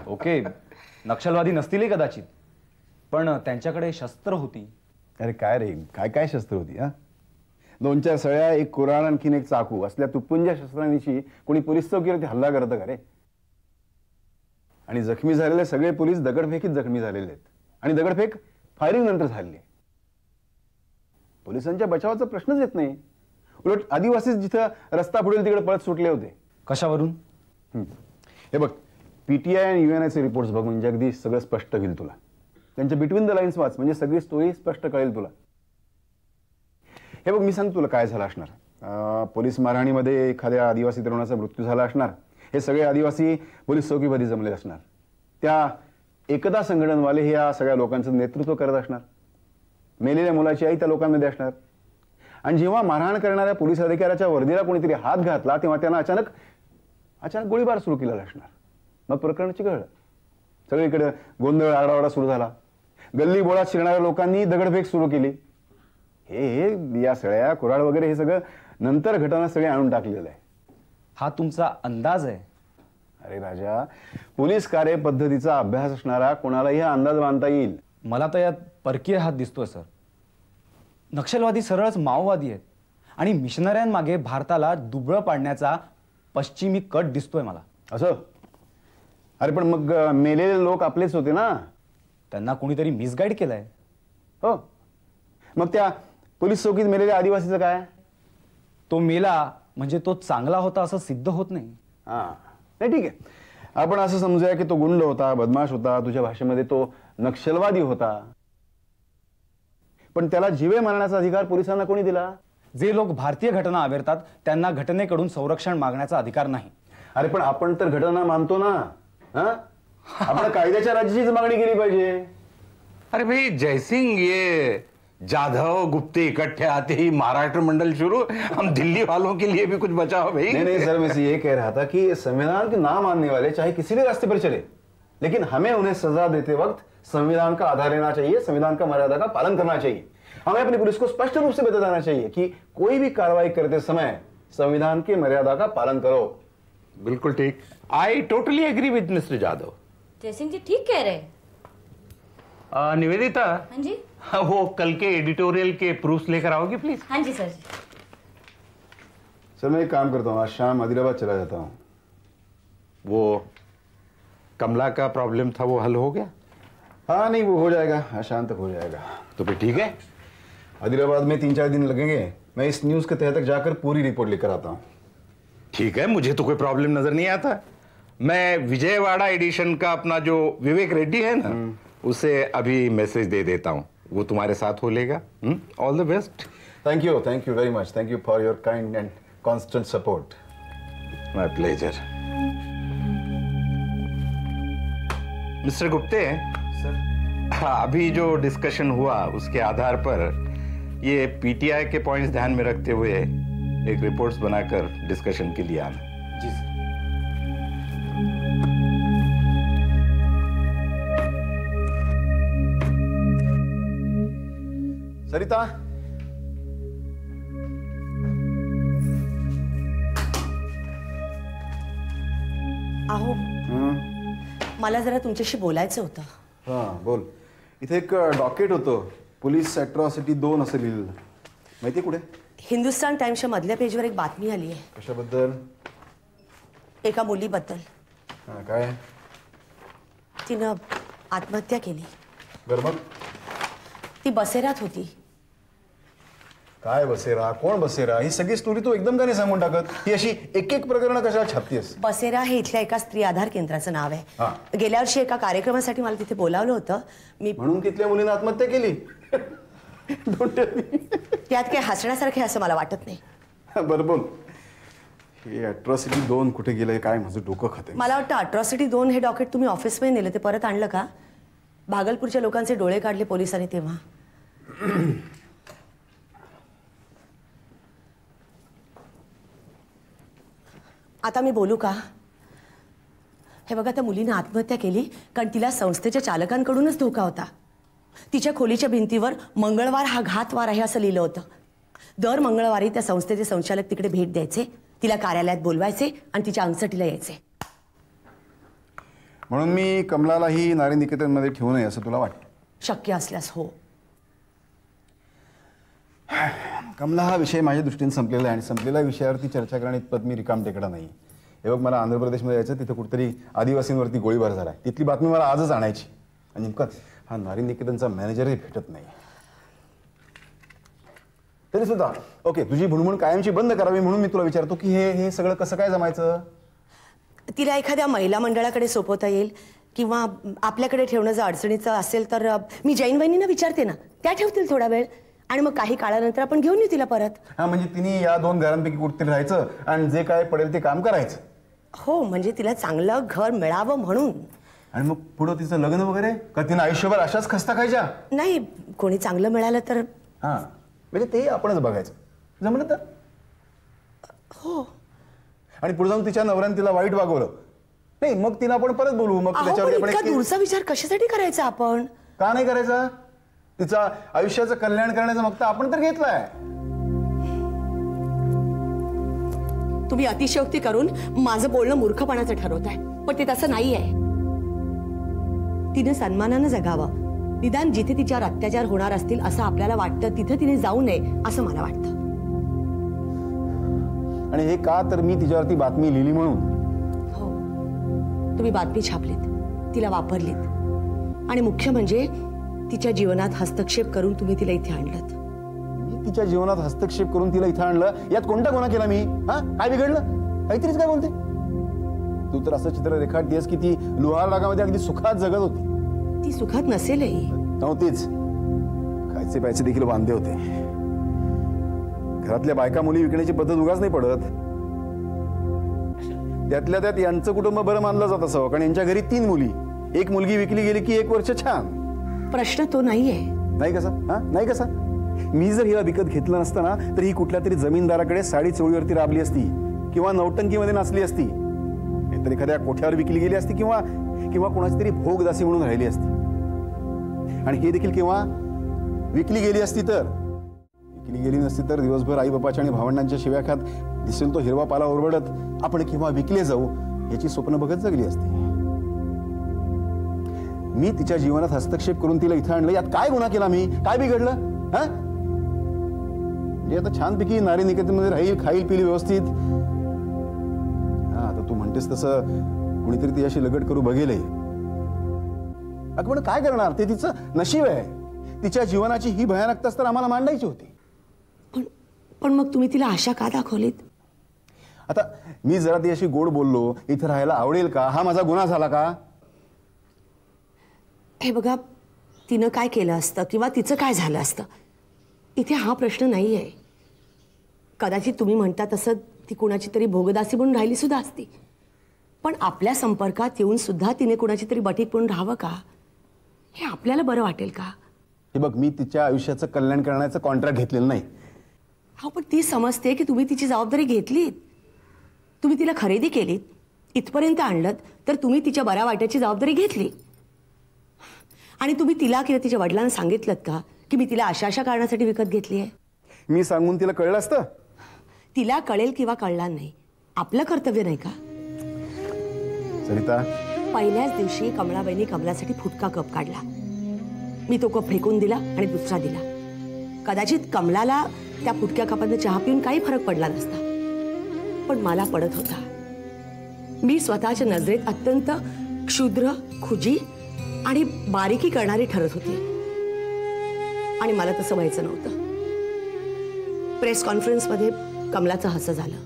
Okay, नक्षलवादी नसतीलही कदाचित, पण त्यांच्याकडे शस्त्र होती. अरे काय रे, काय काय शस्त्र होती? हा, 2-4 सळ्या, एक कुऱ्हाड, आणखीन एक चाकू असल्या तुटपुंज्या शस्त्रांची कोणी पोलीस चौकीवरती हल्ला करतं का रे? आणि जखमी झालेले सगळे पोलीस दगडफेकीत जखमी झालेले आहेत आणि दगडफेक फायरिंग नंतर झाली. पोलिसांच्या बचावाचा प्रश्नच येत नाही. उलट आदिवासीच जिथं रस्ता फुडेल तिकडे पळत सुटले होते. कशावरून? हे बघ, पीटीआय आणि युएनआयचे रिपोर्ट्स बघ, म्हणजे अगदी सगळं स्पष्ट होईल तुला. त्यांच्या बिटवीन द लाईन्स वाच, म्हणजे सगळी स्टोरी स्पष्ट कळेल तुला. हे बघ, मी सांग तुला काय झालं असणार. पोलीस मारहाणीमध्ये एखाद्या आदिवासी तरुणाचा मृत्यू झाला असणार. हे सगळे आदिवासी पोलीस चौकीमध्ये जमले असणार. त्या एकता संघटनवाले हे या सगळ्या लोकांचं नेतृत्व करत असणार. मेलेल्या मुलाची आई त्या लोकांमध्ये असणार. आणि जेव्हा मारहाण करणाऱ्या पोलीस अधिकाऱ्याच्या वर्दीला कोणीतरी हात घातला तेव्हा त्यांना अचानक गोळीबार सुरू केलेला असणार. मग प्रकरण चिघळलं. सगळीकडे गोंधळ आरडाओरडा सुरू झाला. गल्ली बोळात शिरणाऱ्या लोकांनी दगडफेक सुरू केली. हे या सगळ्या कुऱ्हाड वगैरे हे सगळं नंतर घटना सगळे आणून टाकलेलं आहे. हा तुमचा अंदाज आहे? अरे राजा, पोलीस कार्यपद्धतीचा अभ्यास असणारा कोणालाही हा अंदाज बांधता येईल. मला तर यात परकीय हात दिसतोय सर. नक्षलवादी सरळच माओवादी आहेत आणि मिशनऱ्यांमागे भारताला दुबळं पाडण्याचा पश्चिमी कट दिसतोय मला. असं? अरे पण मग मेलेले लोक आपलेच होते ना. त्यांना कोणीतरी मिसगाईड केलंय. हो, मग त्या पोलीस चौकीत मेलेल्या आदिवासीचं काय? तो मेला म्हणजे तो चांगला होता असं सिद्ध होत नाही. नाही, ठीक आहे, आपण असं समजूया की तो गुंड होता, बदमाश होता, तुझ्या भाषेमध्ये तो नक्षलवादी होता. पण त्याला जीवे मारण्याचा अधिकार पोलिसांना कोणी दिला? जे लोक भारतीय घटना आवेरतात त्यांना घटनेकडून संरक्षण मागण्याचा अधिकार नाही. अरे पण आपण तर घटना मानतो ना. आपण कायद्याच्या राज्याचीच मागणी केली पाहिजे. अरे भाई जयसिंग, ये जाधव गुप्ते इकट्ठे आते ही महाराष्ट्र मंडल शुरू, हम दिल्ली वालों के लिए भी कुछ बचा हो भाई. नहीं सर, मैं ये कह रहा था कि संविधान के ना मानने वाले चाहे किसी भी रास्ते पर चले, लेकिन हमें उन्हें सजा देते वक्त संविधान का आधार लेना चाहिए, संविधान का मर्यादा का पालन करना चाहिए. हमें अपनी पुलिस को स्पष्ट रूप से बता देना चाहिए कि कोई भी कार्रवाई करते समय संविधान की मर्यादा का पालन करो. बिल्कुल ठीक. आई टोटली एग्री विद मिस्टर जाधव. जयसिंह जी ठीक कह रहे. निवेदिता, हाँ जी, वो कल के एडिटोरियल के प्रूफ्स लेकर आओगी प्लीज. हाँ जी सर. सर मैं एक काम करता हूँ, आज शाम आदिलाबाद चला जाता हूँ. वो कमला का प्रॉब्लम था, वो हल हो गया? हाँ नहीं, वो हो जाएगा, आज शाम तक हो जाएगा. तो फिर ठीक है. आदिलाबाद में 3-4 दिन लगेंगे. मैं इस न्यूज के तह तक जाकर पूरी रिपोर्ट लेकर आता हूँ. ठीक है, मुझे तो कोई प्रॉब्लम नजर नहीं आता. मैं विजयवाड़ा एडिशन का अपना जो विवेक रेड्डी है ना, उसे अभी मैसेज दे देता हूँ, वो तुम्हारे साथ हो लेगा. All the best. Thank you very much. Thank you for your kind end constant support. My pleasure. Mister Gupte sir, अभी जो डिस्कशन हुआ उसके आधार पर ये पीटीआई के पॉइंट्स ध्यान में रखते हुए एक रिपोर्ट्स बनाकर डिस्कशन के लिए आना. जी सर. सरिता, अहो, मला जरा तुमच्याशी बोलायचं होतं. हां बोल. इथे एक डॉकेट होतं, पोलीस अॅट्रॉसिटी 2 असं लिहिलेलं. माहिती कुठे? हिंदुस्तान टाइम्सच्या मधल्या पेजवर एक बातमी आली आहे. कशाबद्दल? एका मुलीबद्दल. हां, काय? तिनं आत्महत्या केली. बरं मग? ती बसेरात होती. काय बसेरा? कोण बसेरा? ही सगळी स्टोरी तू एकदम का नाही सांगून टाकत? ही अशी एक प्रकरण कशाला छापतीयस? बसेरा हे इथल्या एका स्त्री आधार केंद्राचं नाव आहे. गेल्या वर्षी एका कार्यक्रमासाठी मला तिथे बोलावलं होतं. मी म्हणून तिथल्या मुलीने आत्महत्या केली? त्यात काही हसण्यासारखे असं मला वाटत नाही. बरं बोल. हे अॅट्रॉसिटी 2 कुठे गेलंय काय? माझं डोकं खाते. मला वाटतं अॅट्रॉसिटी 2 हे डॉकेट तुम्ही ऑफिसमध्ये नेलं, ते परत आणलं का? भागलपूरच्या लोकांचे डोळे काढले पोलिसांनी तेव्हा. आता मी बोलू का? हे बघा, त्या मुलीने आत्महत्या केली कारण तिला संस्थेच्या चालकांकडूनच धोका होता. तिच्या खोलीच्या भिंतीवर मंगळवार हा घातवार आहे असं लिहिलं होतं. दर मंगळवारी त्या संस्थेचे संचालक तिकडे भेट द्यायचे, तिला कार्यालयात बोलवायचे आणि तिच्या अंगसटीला यायचे. म्हणून मी कमलालाही नारी निकेतनमध्ये ठेवू नये असं तुला वाटतं? शक्य असल्यास हो. कमला हा विषय माझ्या दृष्टीने संपलेला आहे आणि संपलेल्या विषयावरती चर्चा करण्यात इतपत मी रिकामटेकडा नाही. हे बघ, मला आंध्र प्रदेशमध्ये यायचं, तिथं कुठेतरी आदिवासींवरती गोळीबार झाला आहे. तिथली बातमी मला आजच आणायची आणि नेमकाच हा नारी निकेतनचा मॅनेजरही भेटत नाही. तरी सुद्धा ओके, तुझी भुणभुण कायमची बंद करावी म्हणून मी तुला विचारतो की हे सगळं कसं काय जमायचं? तिला एखाद्या महिला मंडळाकडे सोपवता येईल किंवा आपल्याकडे ठेवणं जर अडचणीचं असेल तर मी जैन वहिनींना विचारते ना, त्या ठेवतील थोडा वेळ आणि मग काही काळानंतर आपण घेऊन येऊ तिला परत. हा, म्हणजे तिने या 2 घरांपैकी कुठेतरी राहायचं आणि जे काय पडेल ते काम करायचं. हो, म्हणजे तिला चांगलं घर मिळावं म्हणून. आणि मग पुढं तिचं लग्न वगैरे का तिनं आयुष्यभर अशाच खस्ता खायच्या? नाही, कोणी चांगलं मिळालं तर. हा, म्हणजे ते आपणच बघायचं, जमलं तर. हो. आणि पुढे जाऊन तिच्या नवऱ्याने तिला वाईट वागवलं नाही, मग तिला आपण परत बोलू. मग इतका दूरचा विचार कशासाठी करायचा आपण? का नाही करायचा? तिचा आयुष्याचं कल्याण करण्याचा मग आपण तर घेतलाय. तुम्ही अतिशयोक्ती करून माझं बोलणं मूर्खपणाचं ठरवताय, पण ते तसं नाही आहे. तिने सन्मानानं जगावं. निदान जिथे तिच्यावर अत्याचार होणार असतील असं आपल्याला वाटतं तिथे तिने जाऊ नये असं मला वाटतं. आणि हे का तर मी तिच्यावरती बातमी लिहिली म्हणून. हो, तुम्ही बातमी छापलीत, तिला वापरलीत आणि मुख्य म्हणजे तिच्या जीवनात हस्तक्षेप करून तुम्ही तिला इथे आणलत. मी तिच्या जीवनात हस्तक्षेप करून तिला इथं आणलं, यात कोणता गुन्हा केला मी? हा, काय बिघडलं? काहीतरीच काय बोलते तू तर. असं चित्र रेखाटतेस की ती लोहार डागामध्ये अगदी सुखात जगत होती. ती सुखात नसेलही. नव्हतीच. खायचे प्यायचे देखील वांदे होते. घरातल्या बायका मुली विकण्याची पद्धत उगाच नाही पडत. त्यातल्या त्यात यांचं कुटुंब बरं मानलं जात असावं, कारण यांच्या घरी 3 मुली. एक मुलगी विकली गेली की 1 वर्ष छान. प्रश्न तो नाहीये. नाही कसा? हा, नाही कसा? मी जर हिला विकत घेतलं नसतं ना तर ही कुठल्या तरी जमीनदाराकडे साडी चोळीवरती राबली असती किंवा नौटंकीमध्ये नाचली असती, नाहीतर एखाद्या कोठ्यावर विकली गेली असती किंवा कोणाची तरी भोगदासी म्हणून राहिली असती. आणि हे देखील केव्हा? विकली गेली असती तर. विकली गेली नसती तर दिवसभर आई बापाच्या आणि भावंडांच्या शिव्या खात दिसेल तो हिरवा पाला ओरबडत आपण केव्हा विकले जाऊ याची स्वप्न बघत जगली असती. मी तिच्या जीवनात हस्तक्षेप करून तिला इथं आणलं, यात काय गुन्हा केला मी? काय बिघडलं? हा, म्हणजे आता छानपैकी नारी निकेतनमध्ये राहील, खाईल पिली व्यवस्थित. हा, आता तू म्हणतेस तसं कुणीतरी तिच्याशी लगट करू बघेलही. अगं पण काय करणार? ते तिचं नशीब आहे. तिच्या जीवनाची ही भयानकताच तर आम्हाला मांडायची होती. पण मग तुम्ही तिला आशा का दाखवलीत? आता मी जरा तिच्याशी गोड बोललो, इथं राहायला आवडेल का, हा माझा गुन्हा झाला का? हे बघा, तिनं काय केलं असतं किंवा तिचं काय झालं असतं इथे हा प्रश्न नाही आहे. कदाचित तुम्ही म्हणता तसं ती कुणाची तरी भोगदासी म्हणून राहिली सुद्धा असती, पण आपल्या संपर्कात येऊन सुद्धा तिने कुणाची तरी बटीक म्हणून राहावं का? हे आपल्याला बरं वाटेल का? हे बघ, मी तिच्या आयुष्याचं कल्याण करण्याचं कॉन्ट्रॅक्ट घेतलेलं नाही. हो, पण ती समजते की तुम्ही तिची जबाबदारी घेतलीत. तुम्ही तिला खरेदी केलीत, इथपर्यंत आणलत, तर तुम्ही तिच्या बऱ्या वाट्याची जबाबदारी घेतली. आणि तुम्ही तिला किंवा तिच्या वडिलांना सांगितलं का की मी तिला अशा कारणासाठी विकत घेतली आहे? मी सांगून तिला कळलं असतं? तिला कळेल किंवा कळणार नाही, आपलं कर्तव्य नाही का? सरिता, पहिल्याच दिवशी कमलाबाईंनी कमलासाठी फुटका कप काढला. मी तो कप फेकून दिला आणि दुसरा दिला. कदाचित कमलाला त्या फुटक्या कपाने चहा पिऊन काही फरक पडला नसता, पण मला पडत होता. मी स्वतःच्या नजरेत अत्यंत क्षुद्र, खुजी आणि बारीकी करणारी ठरत होती आणि मला तसं व्हायचं नव्हतं. प्रेस कॉन्फरन्समध्ये कमलाचं हसं झालं.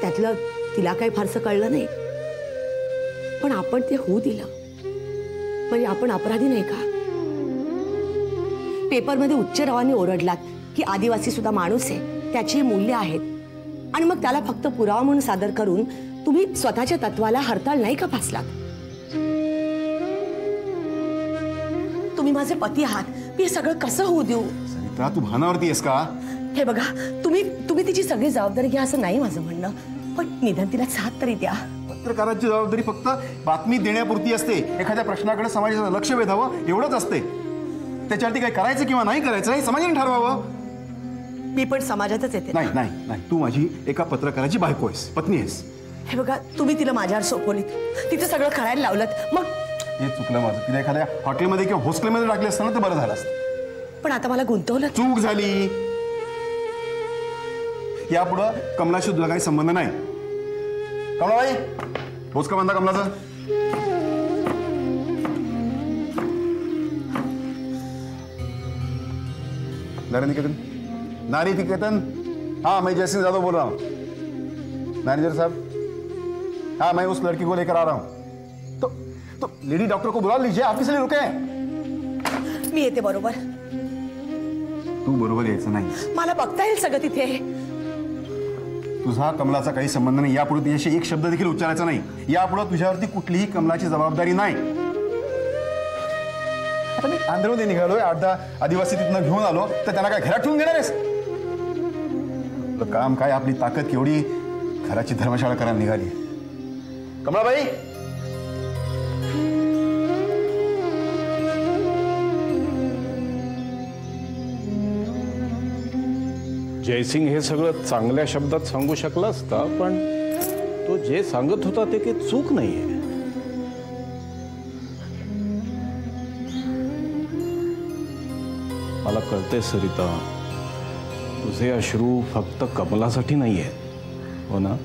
त्यातलं तिला काही फारसं कळलं नाही, पण आपण ते होऊ दिलं म्हणजे आपण अपराधी नाही का? पेपरमध्ये उच्च रवानी ओरडलात की आदिवासी सुद्धा माणूस आहे, त्याची मूल्य आहेत, आणि मग त्याला फक्त पुरावा म्हणून सादर करून तुम्ही स्वतःच्या तत्वाला हरताळ नाही का फासलात? तुम्ही माझे पती आहात, मी हे सगळं कसं होऊ देऊ? सरिता, तू भानावरती आहेस का? हे बघा, तुम्ही तिची सगळी जबाबदारी घ्या असं नाही माझं म्हणणं, पण निदान तिला साथ तरी द्या. पत्रकाराची जबाबदारी फक्त बातमी देण्यापुरती असते. एखाद्या प्रश्नाकडे समाजाचं लक्ष वेधावं एवढंच असते. त्याच्यावरती काही करायचं किंवा नाही करायचं हे समाजाने ठरवावं. मी पण समाजातच येते. नाही नाही नाही, तू माझी एका पत्रकाराची बायको आहेस, पत्नी आहेस. हे बघा, तुम्ही तिला माझ्यावर सोपवलीत, तिचं सगळं करायला लावलं, मग हे चुकलं माझं. तिला एखाद्या हॉटेलमध्ये किंवा हॉस्टेलमध्ये टाकले असतं ना तर बरं झालं असतं. पण आता मला गुंतवलं. चूक झाली. यापुढं कमलाशी तुला काही संबंध नाही. कमलाबाई, बोच का बांधा कमलाचा. नारी निकेतन. हाँ, मैं जयसिंह यादव बोल रहा हूँ. मैनेजर साहब, हाँ मैं उस लड़की को लेकर आ रहा हूँ. तो लेडी डॉक्टर को बुला लीजिए. आप इसलिए रुके हैं. मी येते बरोबर. तू बरोबर यायचं नाही. मला बघता येईल सगळं तिथे. तुझा कमलाचा काही संबंध नाही. यापुढे तिच्याशी एक शब्द देखील उच्चारायचा नाही. यापुढे तुझ्यावरती कुठलीही कमलाची जबाबदारी नाही. आता मी आंध्रमध्ये निघालोय, 8-10 आदिवासी तिथनं घेऊन आलो, तर त्यांना काय घरात ठेवून घेणार आहेस? काम काय, आपली ताकद केवढी, घराची धर्मशाळा करायला निघाली. कमलाबाई, जयसिंग हे सगळं चांगल्या शब्दात सांगू शकला असता, पण तो जे सांगत होता ते काही चूक नाहीये. मला कळतंय सरिता, तुझे अश्रू फक्त कमलासाठी नाहीये, हो ना?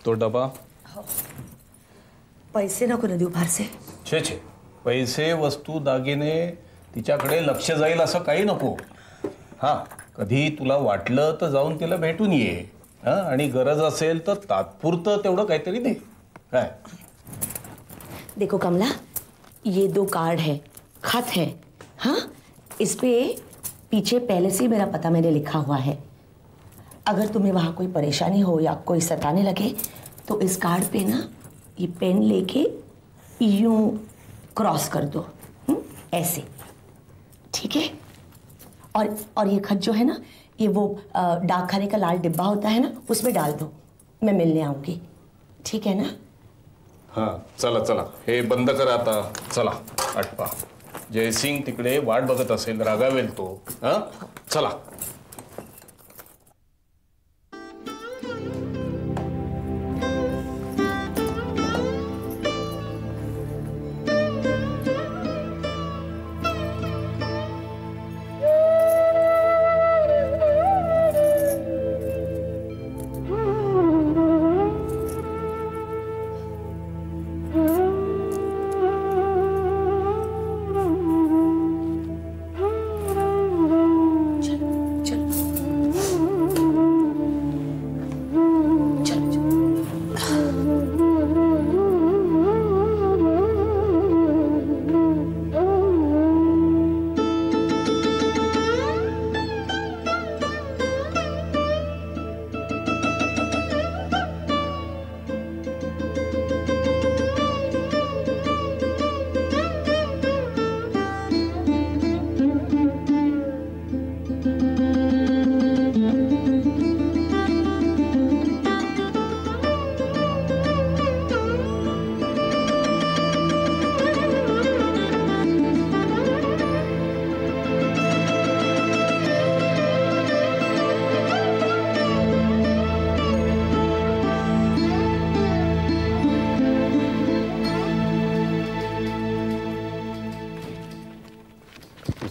तो डबा. पैसे नको ना देऊ फारसे. छे छे, पैसे, वस्तू, दागिने तिच्याकडे लक्ष जाईल असं काही नको. हा, कधी तुला वाटलं तर जाऊन तिला भेटून ये. हा, आणि गरज असेल तर तात्पुरतं तेवढं काहीतरी दे. काय? देखो कमला, ये 2 कार्ड है, खत है. हाँ, इस पे पीछे पहले से ही मेरा पता मैंने लिखा हुआ है. अगर तुम्हें वहाँ कोई परेशानी हो या कोई सताने लगे तो इस कार्ड पे ना ये पेन लेके यूं क्रॉस कर दो, ऐसे. ठीक है? और ये खत जो है ना, ये वो डाकखाने का लाल डिब्बा होता है ना, उसमें डाल दो. मैं मिलने आऊंगी. ठीक है ना? हाँ, चला चला, हे बंद करा आता. चला, आटपा. जयसिंग तिकडे वाट बघत असेल, रागावेल तो. हा, चला.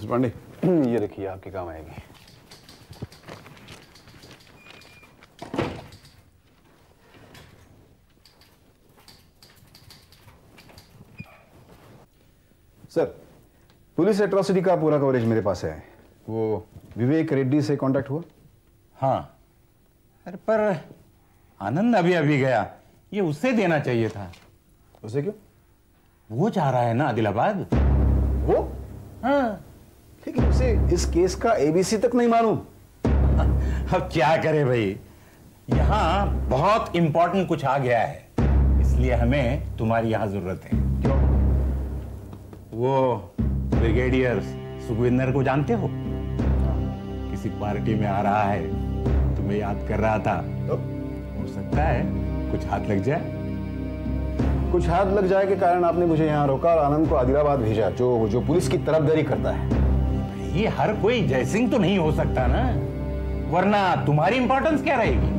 पांडे, ये रखिए, आपके काम आएगी. सर, पुलिस एट्रॉसिटी का पूरा कवरेज मेरे पास है. वो विवेक रेड्डी से कांटेक्ट हुआ? हाँ. अरे पर आनंद अभी अभी गया, ये उससे देना चाहिए था. उसे क्यों? वो जा रहा है ना आदिलाबाद. वो? हाँ. लेकिन उसे इस केस का एबीसी तक नहीं मालूम. अब क्या करे भाई, यहाँ बहुत इंपॉर्टेंट कुछ आ गया है, इसलिए हमें तुम्हारी यहाँ जरूरत है. क्यों? वो ब्रिगेडियर सुखविंदर को जानते हो? किसी पार्टी में आ रहा है, तुम्हें याद कर रहा था. हो सकता है कुछ हाथ लग जाए. कुछ हाथ लग जाए के कारण आपने मुझे यहाँ रोका और आनंद को आदिलाबाद भेजा, जो पुलिस की तरफदारी करता है। ये हर कोई जयसिंह तो नहीं हो सकता ना, वरना तुम्हारी इंपॉर्टेंस क्या रहेगी?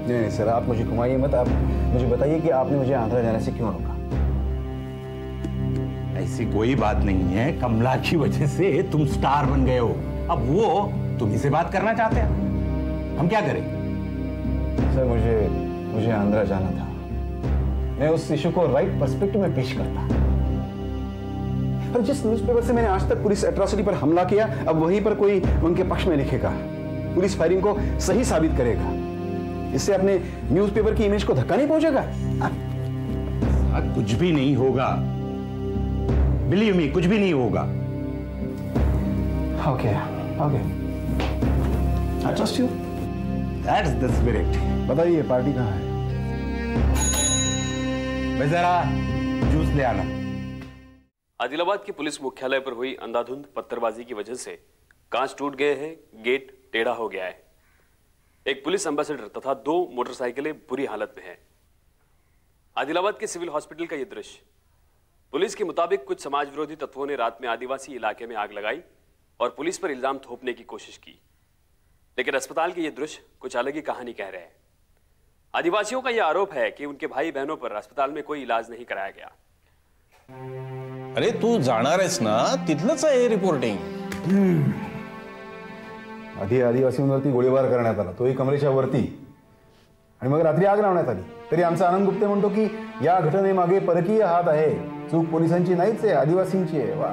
नहीं सर, आप मुझे घुमाइए मत। आप मुझे बताइए कि आपने मुझे आंध्रा जाने से क्यों रोका? ऐसी कोई बात नहीं है, कमला की वजह से तुम स्टार बन गए हो। अब वो तुम्ही से बात करना चाहते हैं, हम क्या करें? सर मुझे आंध्रा जाना था। मैं उस इशू को राइट पर्सपेक्टिव में पेश करता। पर जिस न्यूज़पेपर से मैंने आज तक पुलिस एट्रॉसिटी पर हमला किया, अब वहीं पर कोई उनके पक्ष में लिखेगा, पुलिस फायरिंग को सही साबित करेगा। इससे अपने न्यूज़पेपर की इमेज को धक्का नहीं पहुंचेगा? कुछ भी नहीं होगा, बिलीव मी, कुछ भी नहीं होगा। Okay I trust you. That's the spirit. बताइए पार्टी कहाँ है? मैं जरा जूस ले आना। आदिलाबाद के पुलिस मुख्यालय पर हुई अंधाधुंध पत्थरबाजी की वजह से कांच टूट गए हैं, गेट टेढ़ा हो गया है। एक पुलिस एम्बेसडर तथा 2 मोटरसाइकिलें बुरी हालत में हैं। आदिलाबाद के सिविल हॉस्पिटल का यह दृश्य। पुलिस के मुताबिक कुछ समाज विरोधी तत्वों ने रात में आदिवासी इलाके में आग लगाई और पुलिस पर इल्जाम थोपने की कोशिश की, लेकिन अस्पताल के ये दृश्य कुछ अलग ही कहानी कह रहे हैं। आदिवासियों का यह आरोप है कि उनके भाई बहनों पर अस्पताल में कोई इलाज नहीं कराया गया। अरे तू जाणार आहेस ना, तिथलंच आहे रिपोर्टिंग। आधी आदिवासींवरती गोळीबार करण्यात आला, तोही कमरेच्या वरती, आणि मग रात्री आग लावण्यात आली। तरी आमचा आनंद गुप्ते म्हणतो की या घटनेमागे परकीय हात आहे, चूक पोलिसांची नाहीच आहे, आदिवासींची आहे। वा,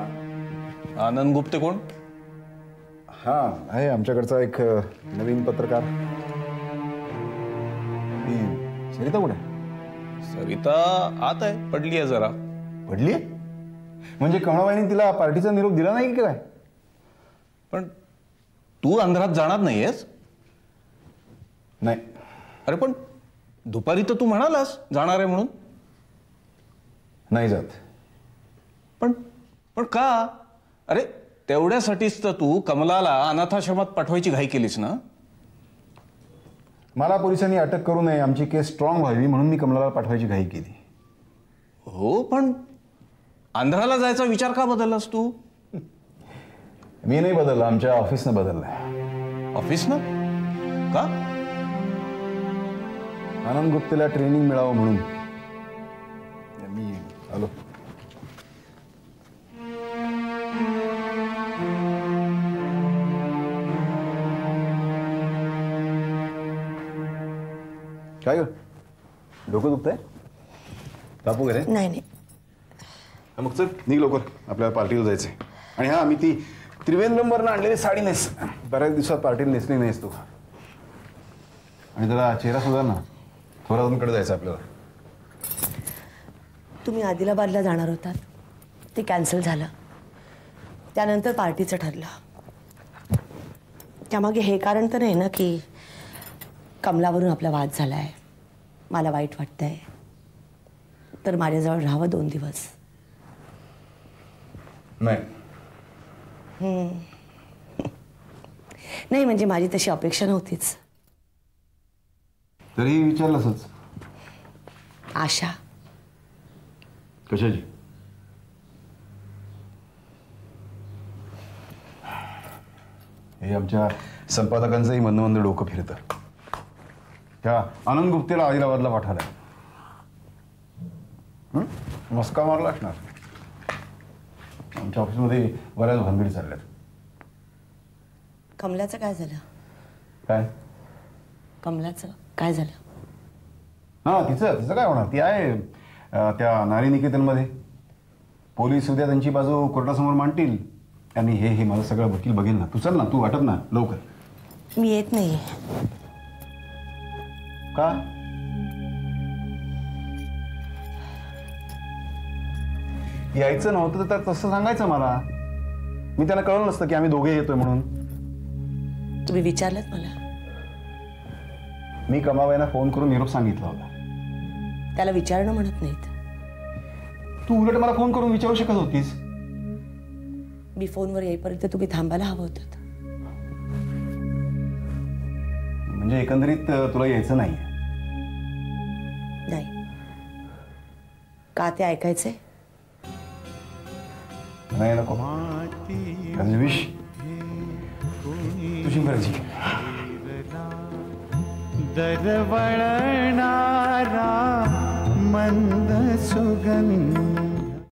आनंद गुप्ते कोण? हा आहे आमच्याकडचा एक नवीन पत्रकार। सरिता कुठे? सरिता आत आहे, पडली आहे जरा। पडली? म्हणजे कमळाबाईंनी तिला पार्टीचा निरोप दिला नाही की काय? पण तू आंध्रात जाणार नाहीयेस? नाही। अरे पण दुपारी तर तू म्हणालास जाणार आहे म्हणून। नाही जात। पण पण का? अरे तेवढ्यासाठीच तर तू कमलाला अनाथाश्रमात पाठवायची घाई केलीस ना? मला पोलिसांनी अटक करू नये, आमची केस स्ट्रॉंग व्हावी म्हणून मी कमलाला पाठवायची घाई केली। हो, पण आंध्राला जायचा विचार का बदललास तू? मी नाही बदलला, आमच्या ऑफिसनं बदललाय। ऑफिसनं? का? आनंद गुप्तेला ट्रेनिंग मिळावं म्हणून मी आलो। काय ग, डोकं दुखतंय? ताप वगैरे? नाही। मग चल निघ लवकर, आपल्याला पार्टीला जायचंय। आणि हा, मी ती त्रिवेंद्रमवरनं आणलेली साडी नेस, बऱ्याच दिवसात पार्टीला नेसली नाहीस तू। आणि जरा चेहरा सुधार ना, थोरातूनकडे जायचं आपल्याला। तुम्ही आदिलाबादला जाणार होतात, ते कॅन्सल झालं। त्यानंतर पार्टीचं ठरलं। त्यामागे हे कारण तर नाही ना की कमलावरून आपला वाद झालाय, मला वाईट वाटतंय, तर माझ्याजवळ राहावं 2 दिवस? नाही नाही, म्हणजे माझी तशी अपेक्षा नव्हतीच। तरी विचारलंसच। आशा? कशाची? हे आमच्या संपादकांचंही मंद डोकं फिरतं। त्या आनंद गुप्तेला आदिलाबादला पाठवलंय। मस्का मारला असणार। आमच्या ऑफिसमध्ये बऱ्याच भानगडी चालल्यात। कमलाचं काय झालं? काय? कमलाचं काय झालं? हा, तिचं काय होणार? ती आहे त्या नारी निकेतनमध्ये। पोलीस उद्या त्यांची बाजू कोर्टासमोर मांडतील आणि हे माझं सगळं वकील बघेल ना। तू चल ना, तू वाटत ना लवकर। मी येत नाहीये। का? यायचं नव्हतं तर तसं सांगायचं मला, मी त्यांना कळलं नसतं की आम्ही दोघे येतोय म्हणून। तुम्ही विचारलंत मला? मी कमाबाईंना फोन करून निरोप सांगितला होता। त्याला विचारणं म्हणत नाहीत। तू उलट मला फोन करून विचारू शकत होतीस। मी फोनवर येईपर्यंत तुम्ही थांबायला हवं होतं। म्हणजे एकंदरीत तुला यायचं नाही? नाही, का ते ऐकायचे? नाही नको. रंजविश, तुझी मर्जी. दरवळणारा मंद सुगंध